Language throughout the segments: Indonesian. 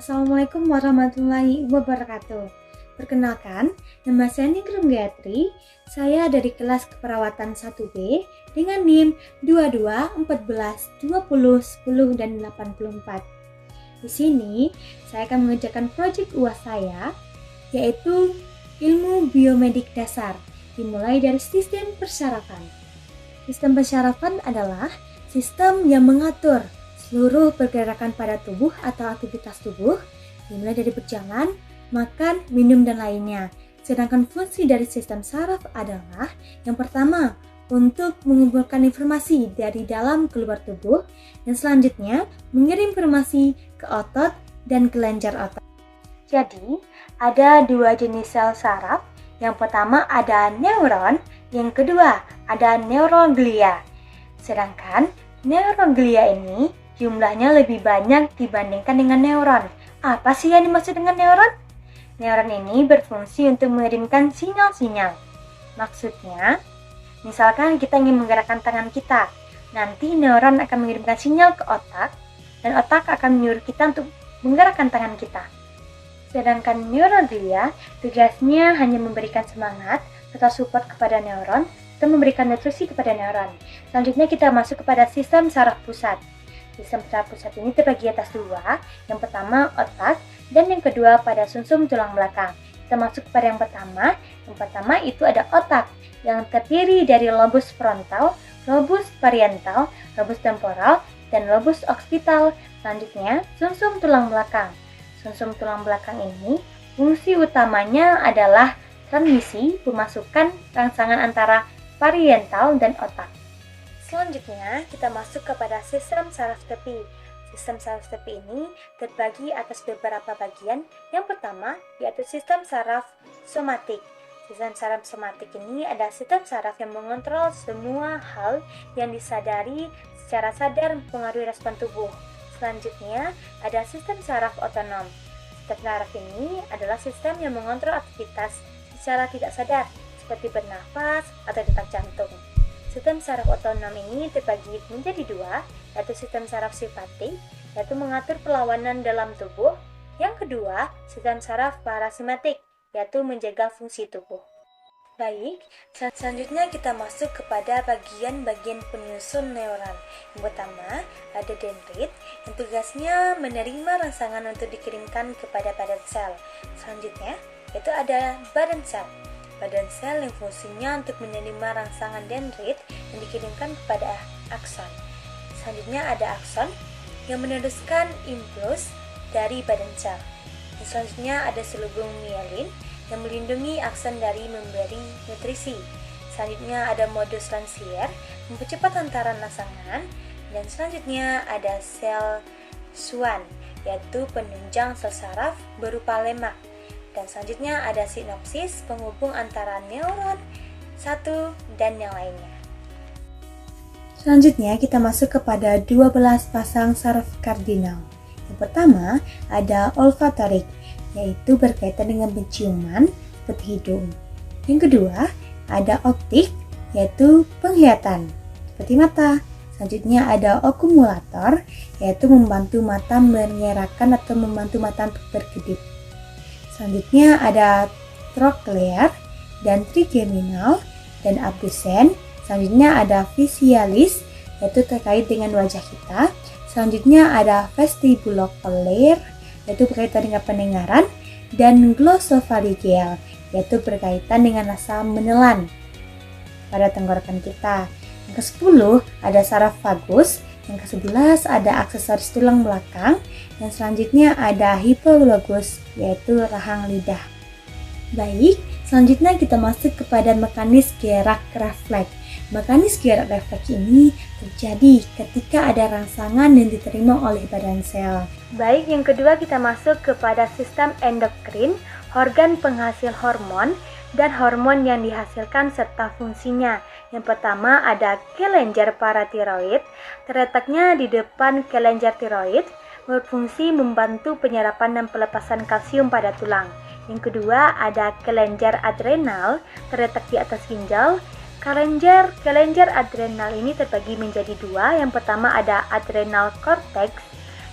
Assalamualaikum warahmatullahi wabarakatuh. Perkenalkan, nama saya Ningrum Gayatri. Saya dari kelas keperawatan 1B dengan NIM 22 14 20 10 dan 84. Di sini, saya akan mengerjakan proyek UAS saya, yaitu ilmu biomedik dasar, dimulai dari sistem persyarafan. Sistem persyarafan adalah sistem yang mengatur seluruh pergerakan pada tubuh atau aktivitas tubuh, dimulai dari berjalan, makan, minum, dan lainnya. Sedangkan fungsi dari sistem saraf adalah yang pertama, untuk mengumpulkan informasi dari dalam keluar tubuh, dan selanjutnya mengirim informasi ke otot dan kelenjar otot. Jadi, ada dua jenis sel saraf. Yang pertama ada neuron, yang kedua ada neuroglia. Sedangkan neuroglia ini jumlahnya lebih banyak dibandingkan dengan neuron. Apa sih yang dimaksud dengan neuron? Neuron ini berfungsi untuk mengirimkan sinyal-sinyal. Maksudnya, misalkan kita ingin menggerakkan tangan kita, nanti neuron akan mengirimkan sinyal ke otak, dan otak akan menyuruh kita untuk menggerakkan tangan kita. Sedangkan neuroglia, tugasnya hanya memberikan semangat atau support kepada neuron, atau memberikan nutrisi kepada neuron. Selanjutnya kita masuk kepada sistem saraf pusat. Sistem saraf pusat ini terbagi atas dua, yang pertama otak, dan yang kedua pada sumsum tulang belakang. Kita masuk kepada yang pertama itu ada otak, yang terdiri dari lobus frontal, lobus parietal, lobus temporal, dan lobus occipital. Selanjutnya, sumsum tulang belakang. Sumsum tulang belakang ini, fungsi utamanya adalah transmisi pemasukan rangsangan antara parietal dan otak. Selanjutnya, kita masuk kepada sistem saraf tepi. Sistem saraf tepi ini terbagi atas beberapa bagian. Yang pertama, yaitu sistem saraf somatik. Sistem saraf somatik ini adalah sistem saraf yang mengontrol semua hal yang disadari secara sadar mempengaruhi respon tubuh. Selanjutnya, ada sistem saraf otonom. Sistem saraf ini adalah sistem yang mengontrol aktivitas secara tidak sadar, seperti bernafas atau detak jantung. Sistem saraf otonom ini terbagi menjadi dua, yaitu sistem saraf simpatik, yaitu mengatur perlawanan dalam tubuh. Yang kedua, sistem saraf parasimpatik, yaitu menjaga fungsi tubuh. Baik, selanjutnya kita masuk kepada bagian-bagian penyusun neuron. Yang pertama, ada dendrit, yang tugasnya menerima rangsangan untuk dikirimkan kepada badan sel. Selanjutnya, itu ada badan sel. Badan sel yang fungsinya untuk menerima rangsangan dendrit yang dikirimkan kepada akson. Selanjutnya ada akson yang meneruskan impuls dari badan sel. Dan selanjutnya ada selubung mielin yang melindungi akson dari memberi nutrisi. Selanjutnya ada modus Rancière mempercepat hantaran rangsangan. Dan selanjutnya ada sel Schwann, yaitu penunjang sel saraf berupa lemak. Dan selanjutnya ada sinopsis penghubung antara neuron satu dan yang lainnya. Selanjutnya kita masuk kepada 12 pasang saraf kardinal. Yang pertama ada olfatorik, yaitu berkaitan dengan penciuman seperti hidung. Yang kedua ada optik, yaitu penglihatan seperti mata. Selanjutnya ada okumulator, yaitu membantu mata mengerahkan atau membantu mata untuk berkedip. Selanjutnya ada troklear dan trigeminal dan abdusen. Selanjutnya ada visualis, yaitu terkait dengan wajah kita. Selanjutnya ada vestibulocochlear, yaitu berkaitan dengan pendengaran, dan glossopharyngeal, yaitu berkaitan dengan rasa menelan pada tenggorokan kita. Yang ke-10 ada saraf vagus. Yang ke-11 ada aksesoris tulang belakang. Dan selanjutnya ada hipoglogus, yaitu rahang lidah. Baik, selanjutnya kita masuk kepada mekanis gerak refleks. Mekanis gerak refleks ini terjadi ketika ada rangsangan yang diterima oleh badan sel. Baik, yang kedua kita masuk kepada sistem endokrin, organ penghasil hormon, dan hormon yang dihasilkan serta fungsinya. Yang pertama ada kelenjar paratiroid, terletaknya di depan kelenjar tiroid, berfungsi membantu penyerapan dan pelepasan kalsium pada tulang. Yang kedua ada kelenjar adrenal, terletak di atas ginjal. Kelenjar adrenal ini terbagi menjadi dua. Yang pertama ada adrenal cortex,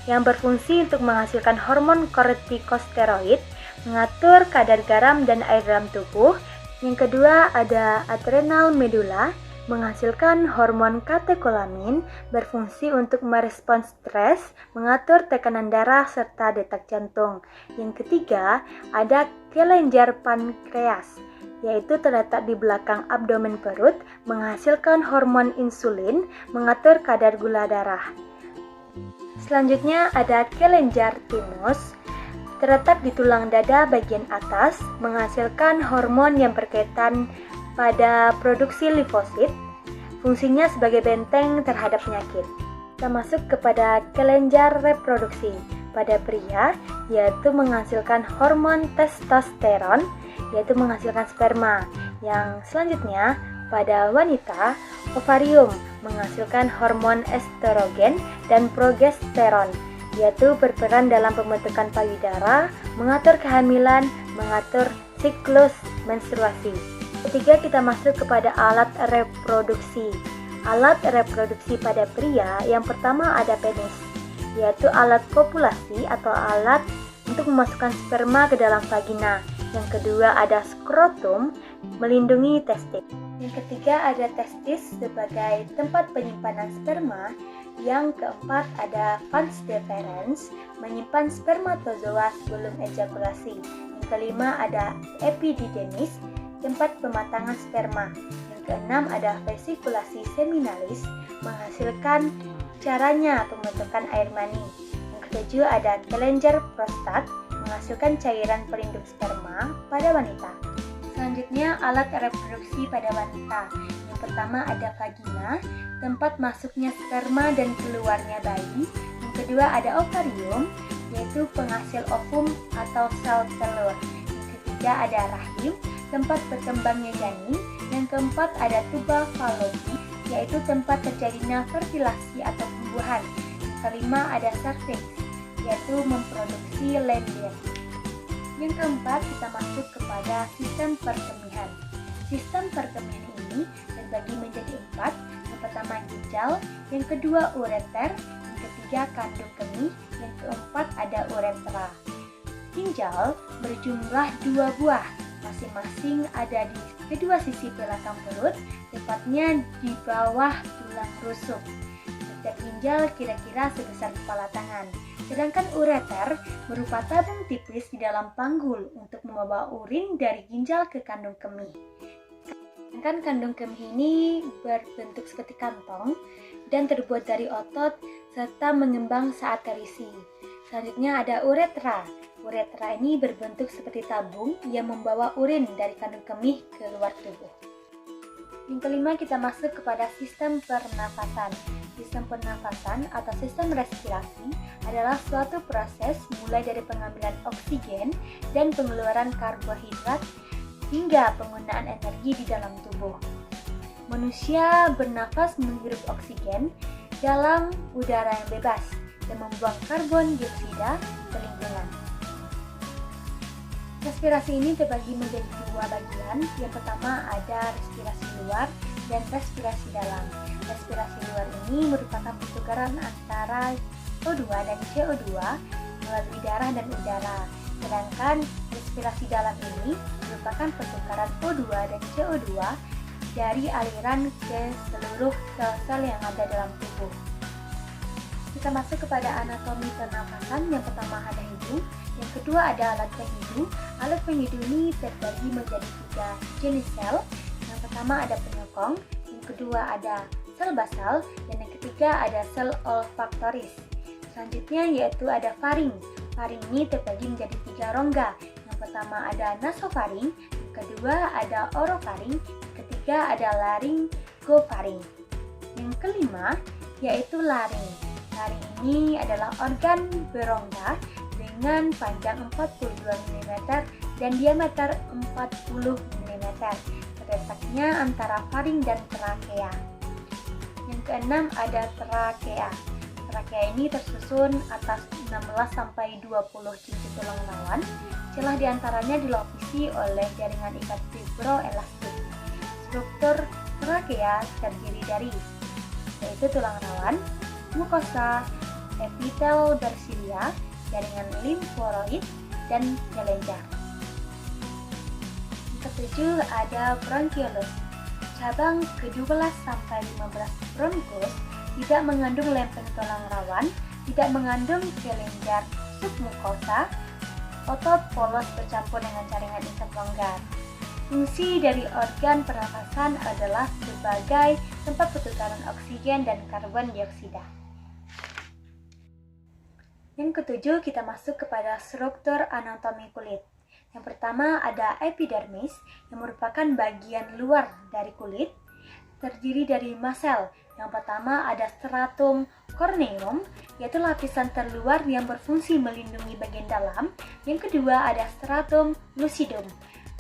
yang berfungsi untuk menghasilkan hormon kortikosteroid, mengatur kadar garam dan air dalam tubuh. Yang kedua ada adrenal medula, menghasilkan hormon katekolamin, berfungsi untuk merespons stres, mengatur tekanan darah serta detak jantung. Yang ketiga ada kelenjar pankreas, yaitu terletak di belakang abdomen perut, menghasilkan hormon insulin, mengatur kadar gula darah. Selanjutnya ada kelenjar timus, terletak di tulang dada bagian atas, menghasilkan hormon yang berkaitan pada produksi limfosit, fungsinya sebagai benteng terhadap penyakit. Kita masuk kepada kelenjar reproduksi pada pria, yaitu menghasilkan hormon testosteron, yaitu menghasilkan sperma. Yang selanjutnya pada wanita, ovarium menghasilkan hormon estrogen dan progesteron, yaitu berperan dalam pembentukan payudara, mengatur kehamilan, mengatur siklus menstruasi. Ketiga kita masuk kepada alat reproduksi. Alat reproduksi pada pria yang pertama ada penis, yaitu alat kopulasi atau alat untuk memasukkan sperma ke dalam vagina. Yang kedua ada skrotum, melindungi testis. Yang ketiga ada testis sebagai tempat penyimpanan sperma. Yang keempat ada vas deferens, menyimpan spermatozoa sebelum ejakulasi. Yang kelima ada epididymis, tempat pematangan sperma. Yang keenam ada vesikulasi seminalis, menghasilkan caranya pembentukan air mani. Yang ketujuh ada kelenjar prostat, menghasilkan cairan pelindung sperma pada wanita. Selanjutnya alat reproduksi pada wanita. Yang pertama ada vagina, tempat masuknya sperma dan keluarnya bayi. Yang kedua ada ovarium, yaitu penghasil ovum atau sel telur. Yang ketiga ada rahim, tempat berkembangnya janin. Yang keempat ada tuba falopi, yaitu tempat terjadinya fertilasi atau pembuahan. Yang kelima ada cervix, yaitu memproduksi lembir. Yang keempat kita masuk kepada sistem perkemihan. Sistem perkemihan ini terbagi menjadi 4. Yang pertama ginjal, yang kedua ureter, yang ketiga kandung kemih, yang keempat ada uretra. Ginjal berjumlah 2 buah, masing-masing ada di kedua sisi belakang perut, tepatnya di bawah tulang rusuk. Setiap ginjal kira-kira sebesar kepala tangan. Sedangkan ureter berupa tabung tipis di dalam panggul untuk membawa urin dari ginjal ke kandung kemih. Sedangkan kandung kemih ini berbentuk seperti kantong dan terbuat dari otot serta mengembang saat terisi. Selanjutnya ada uretra. Uretra ini berbentuk seperti tabung yang membawa urin dari kandung kemih ke luar tubuh. Yang kelima kita masuk kepada sistem pernafasan. Sistem pernafasan atau sistem respirasi adalah suatu proses mulai dari pengambilan oksigen dan pengeluaran karbohidrat hingga penggunaan energi di dalam tubuh. Manusia bernafas menghirup oksigen dalam udara yang bebas dan membuang karbon dioksida ke lingkungan. Respirasi ini terbagi menjadi 2 bagian. Yang pertama ada respirasi luar dan respirasi dalam. Respirasi luar ini merupakan pertukaran antara O2 dan CO2 melalui darah dan udara. Sedangkan respirasi dalam ini merupakan pertukaran O2 dan CO2 dari aliran ke seluruh sel-sel yang ada dalam tubuh. Kita masuk kepada anatomi pernafasan. Yang pertama ada hidung, yang kedua ada alat penghidu. Alat penghidu ini terbagi menjadi 3 jenis sel. Yang pertama ada penyokong, yang kedua ada sel basal, dan yang ketiga ada sel olfaktoris. Selanjutnya yaitu ada faring. Faring ini terbagi menjadi 3 rongga. Yang pertama ada nasofaring, yang kedua ada orofaring, yang ketiga ada laryngofaring. Yang kelima yaitu laring. Laring ini adalah organ berongga dengan panjang 42 mm dan diameter 40 mm. Terletaknya antara faring dan trakea. Yang keenam ada trakea. Trakea ini tersusun atas 16 sampai 20 cincin tulang rawan. Celah diantaranya dilapisi oleh jaringan ikat fibroelastik. Struktur trakea terdiri dari yaitu tulang rawan, mukosa, epitel bersilia, jaringan limforoid, dan kelenjar. Ketujuh ada bronkiolus. Cabang ke-12 sampai 15 bronkus tidak mengandung lempeng tulang rawan, tidak mengandung kelenjar submukosa, otot polos bercampur dengan jaringan isap longgar. Fungsi dari organ pernafasan adalah sebagai tempat pertukaran oksigen dan karbon dioksida. Yang ketujuh, kita masuk kepada struktur anatomi kulit. Yang pertama ada epidermis, yang merupakan bagian luar dari kulit, terdiri dari lima sel. Yang pertama ada stratum corneum, yaitu lapisan terluar yang berfungsi melindungi bagian dalam. Yang kedua ada stratum lucidum,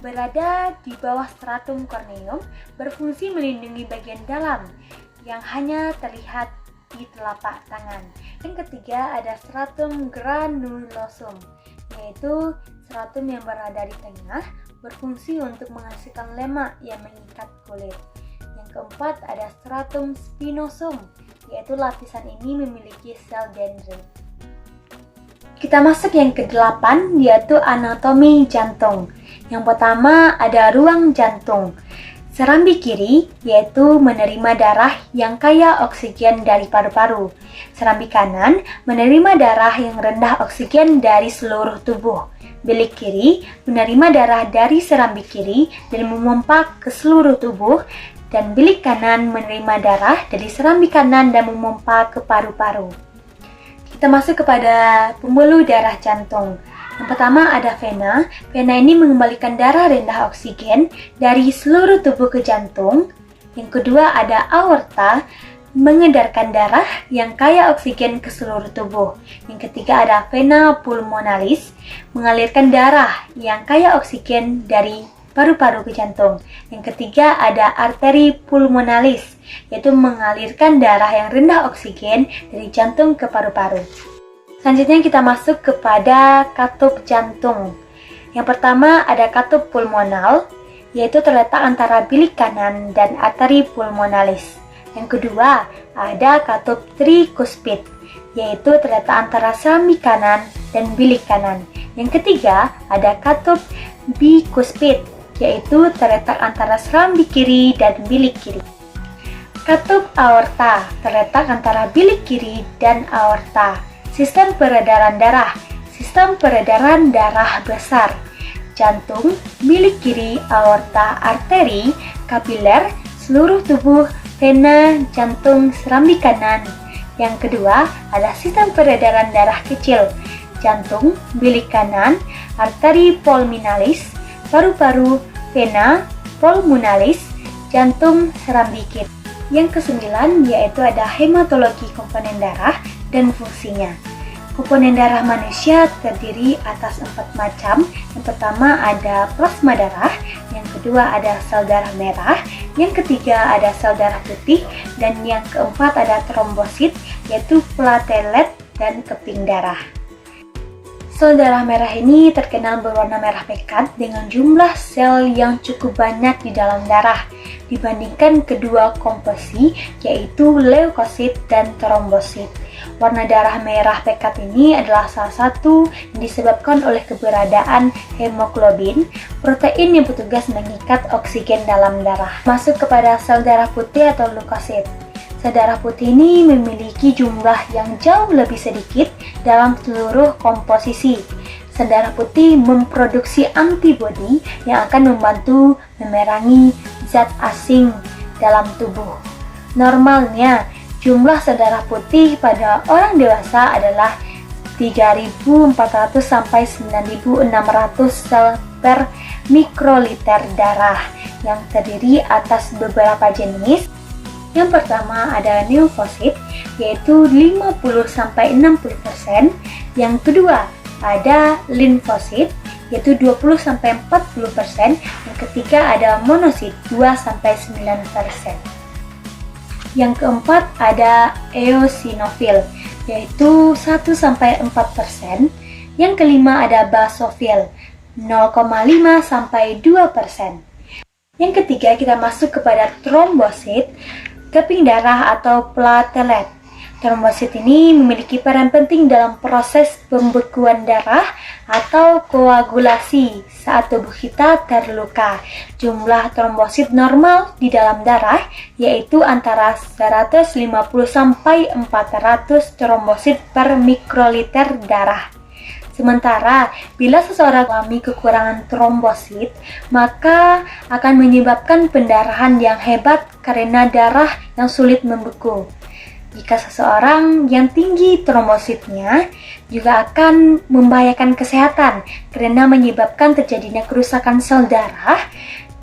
berada di bawah stratum corneum, berfungsi melindungi bagian dalam yang hanya terlihat di telapak tangan. Yang ketiga ada stratum granulosum, yaitu stratum yang berada di tengah, berfungsi untuk menghasilkan lemak yang mengikat kulit. Yang keempat ada stratum spinosum, yaitu lapisan ini memiliki sel dendrit. Kita masuk yang ke-8, yaitu anatomi jantung. Yang pertama ada ruang jantung. Serambi kiri yaitu menerima darah yang kaya oksigen dari paru-paru. Serambi kanan menerima darah yang rendah oksigen dari seluruh tubuh. Bilik kiri menerima darah dari serambi kiri dan memompa ke seluruh tubuh, dan bilik kanan menerima darah dari serambi kanan dan memompa ke paru-paru. Kita masuk kepada pembuluh darah jantung. Yang pertama ada vena. Vena ini mengembalikan darah rendah oksigen dari seluruh tubuh ke jantung. Yang kedua ada aorta, mengedarkan darah yang kaya oksigen ke seluruh tubuh. Yang ketiga ada vena pulmonalis, mengalirkan darah yang kaya oksigen dari paru-paru ke jantung. Yang ketiga ada arteri pulmonalis, yaitu mengalirkan darah yang rendah oksigen dari jantung ke paru-paru. Selanjutnya kita masuk kepada katup jantung. Yang pertama ada katup pulmonal, yaitu terletak antara bilik kanan dan arteri pulmonalis. Yang kedua ada katup trikuspid, yaitu terletak antara serambi kanan dan bilik kanan. Yang ketiga ada katup bikuspid, yaitu terletak antara serambi kiri dan bilik kiri. Katup aorta terletak antara bilik kiri dan aorta. Sistem peredaran darah. Sistem peredaran darah besar. Jantung, bilik kiri, aorta, arteri, kapiler, seluruh tubuh, vena, jantung, serambi kanan. Yang kedua, ada sistem peredaran darah kecil. Jantung, bilik kanan, arteri pulmonalis, paru-paru, vena, pulmonalis, jantung, serambi kiri. Yang kesembilan yaitu ada hematologi komponen darah dan fungsinya. Komponen darah manusia terdiri atas 4 macam. Yang pertama ada plasma darah, yang kedua ada sel darah merah, yang ketiga ada sel darah putih, dan yang keempat ada trombosit, yaitu platelet dan keping darah. Sel darah merah ini terkenal berwarna merah pekat dengan jumlah sel yang cukup banyak di dalam darah dibandingkan kedua komposi, yaitu leukosit dan trombosit. Warna darah merah pekat ini adalah salah satu yang disebabkan oleh keberadaan hemoglobin, protein yang bertugas mengikat oksigen dalam darah. Masuk kepada sel darah putih atau leukosit. Sel darah putih ini memiliki jumlah yang jauh lebih sedikit dalam seluruh komposisi. Sel darah putih memproduksi antibodi yang akan membantu memerangi zat asing dalam tubuh. Normalnya, jumlah sel darah putih pada orang dewasa adalah 3.400 sampai 9.600 sel per mikroliter darah yang terdiri atas beberapa jenis. Yang pertama ada limfosit, yaitu 50-60%. Yang kedua ada limfosit, yaitu 20-40%. Yang ketiga ada monosit, 2-9%. Yang keempat ada eosinofil, yaitu 1-4%. Yang kelima ada basofil, 0,5-2%. Yang ketiga kita masuk kepada trombosit, keping darah atau platelet. Trombosit ini memiliki peran penting dalam proses pembekuan darah atau koagulasi saat tubuh kita terluka. Jumlah trombosit normal di dalam darah yaitu antara 150 sampai 400 trombosit per mikroliter darah. Sementara, bila seseorang mengalami kekurangan trombosit, maka akan menyebabkan pendarahan yang hebat karena darah yang sulit membeku. Jika seseorang yang tinggi trombositnya juga akan membahayakan kesehatan karena menyebabkan terjadinya kerusakan sel darah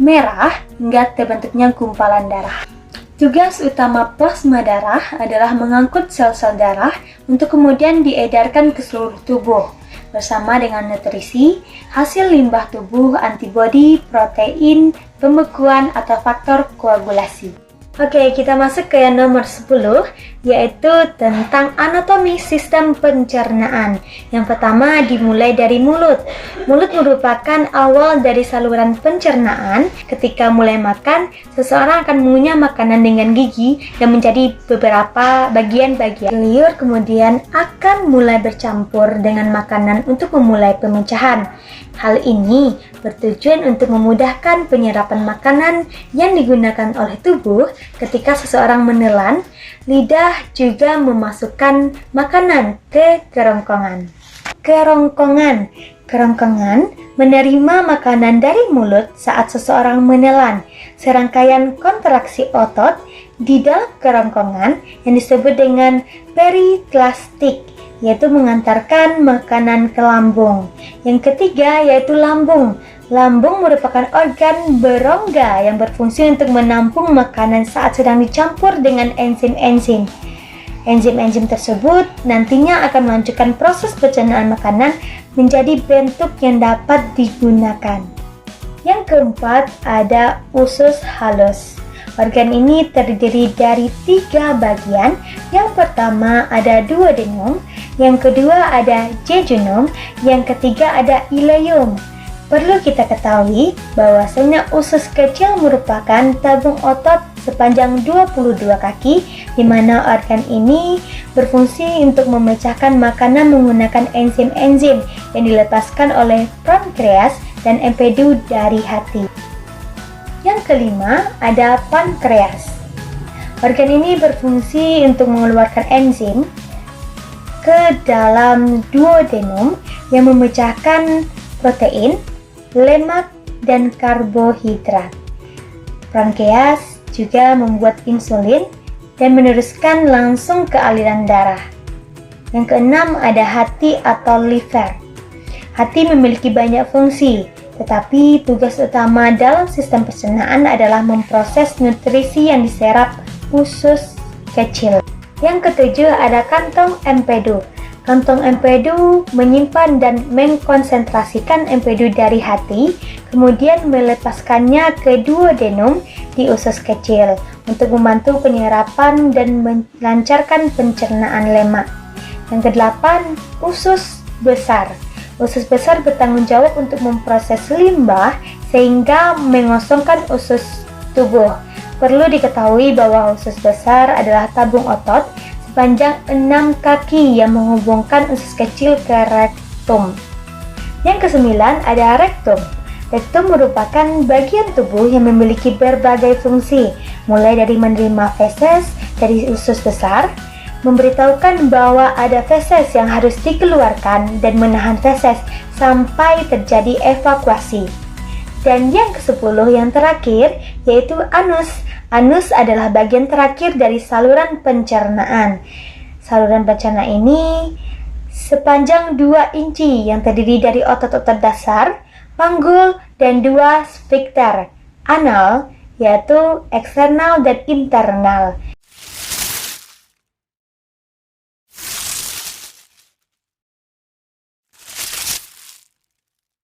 merah hingga terbentuknya gumpalan darah. Tugas utama plasma darah adalah mengangkut sel-sel darah untuk kemudian diedarkan ke seluruh tubuh bersama dengan nutrisi, hasil limbah tubuh, antibodi, protein, pembekuan atau faktor koagulasi. Oke, kita masuk ke yang nomor 10, yaitu tentang anatomi sistem pencernaan. Yang pertama dimulai dari mulut. Mulut merupakan awal dari saluran pencernaan. Ketika mulai makan, seseorang akan mengunyah makanan dengan gigi dan menjadi beberapa bagian-bagian. Liur kemudian akan mulai bercampur dengan makanan untuk memulai pemecahan. Hal ini bertujuan untuk memudahkan penyerapan makanan yang digunakan oleh tubuh ketika seseorang menelan. Lidah juga memasukkan makanan ke kerongkongan. Kerongkongan menerima makanan dari mulut saat seseorang menelan. Serangkaian kontraksi otot di dalam kerongkongan yang disebut dengan periklastik, yaitu mengantarkan makanan ke lambung. Yang ketiga yaitu lambung. Lambung merupakan organ berongga yang berfungsi untuk menampung makanan saat sedang dicampur dengan enzim-enzim. Enzim-enzim tersebut nantinya akan melanjutkan proses pencernaan makanan menjadi bentuk yang dapat digunakan. Yang keempat ada usus halus. Organ ini terdiri dari 3 bagian. Yang pertama ada duodenum, yang kedua ada jejunum, yang ketiga ada ileum. Perlu kita ketahui bahwasanya usus kecil merupakan tabung otot sepanjang 22 kaki, di mana organ ini berfungsi untuk memecahkan makanan menggunakan enzim-enzim yang dilepaskan oleh pankreas dan empedu dari hati. Yang kelima ada pankreas. Organ ini berfungsi untuk mengeluarkan enzim ke dalam duodenum yang memecahkan protein, lemak, dan karbohidrat. Pankreas juga membuat insulin dan meneruskan langsung ke aliran darah. Yang keenam ada hati atau liver. Hati memiliki banyak fungsi, tetapi tugas utama dalam sistem pencernaan adalah memproses nutrisi yang diserap usus kecil. Yang ketujuh ada kantong empedu. Kantong empedu menyimpan dan mengkonsentrasikan empedu dari hati, kemudian melepaskannya ke duodenum di usus kecil untuk membantu penyerapan dan melancarkan pencernaan lemak. Yang kedelapan, usus besar. Usus besar bertanggung jawab untuk memproses limbah sehingga mengosongkan usus tubuh. Perlu diketahui bahwa usus besar adalah tabung otot sepanjang 6 kaki yang menghubungkan usus kecil ke rektum. Yang kesembilan ada rektum. Rektum merupakan bagian tubuh yang memiliki berbagai fungsi, mulai dari menerima feses dari usus besar, memberitahukan bahwa ada feses yang harus dikeluarkan dan menahan feses sampai terjadi evakuasi. Dan yang ke-10 yang terakhir yaitu anus. Anus adalah bagian terakhir dari saluran pencernaan. Saluran pencernaan ini sepanjang 2 inci yang terdiri dari otot-otot dasar, panggul, dan 2 sfinkter anal, yaitu eksternal dan internal.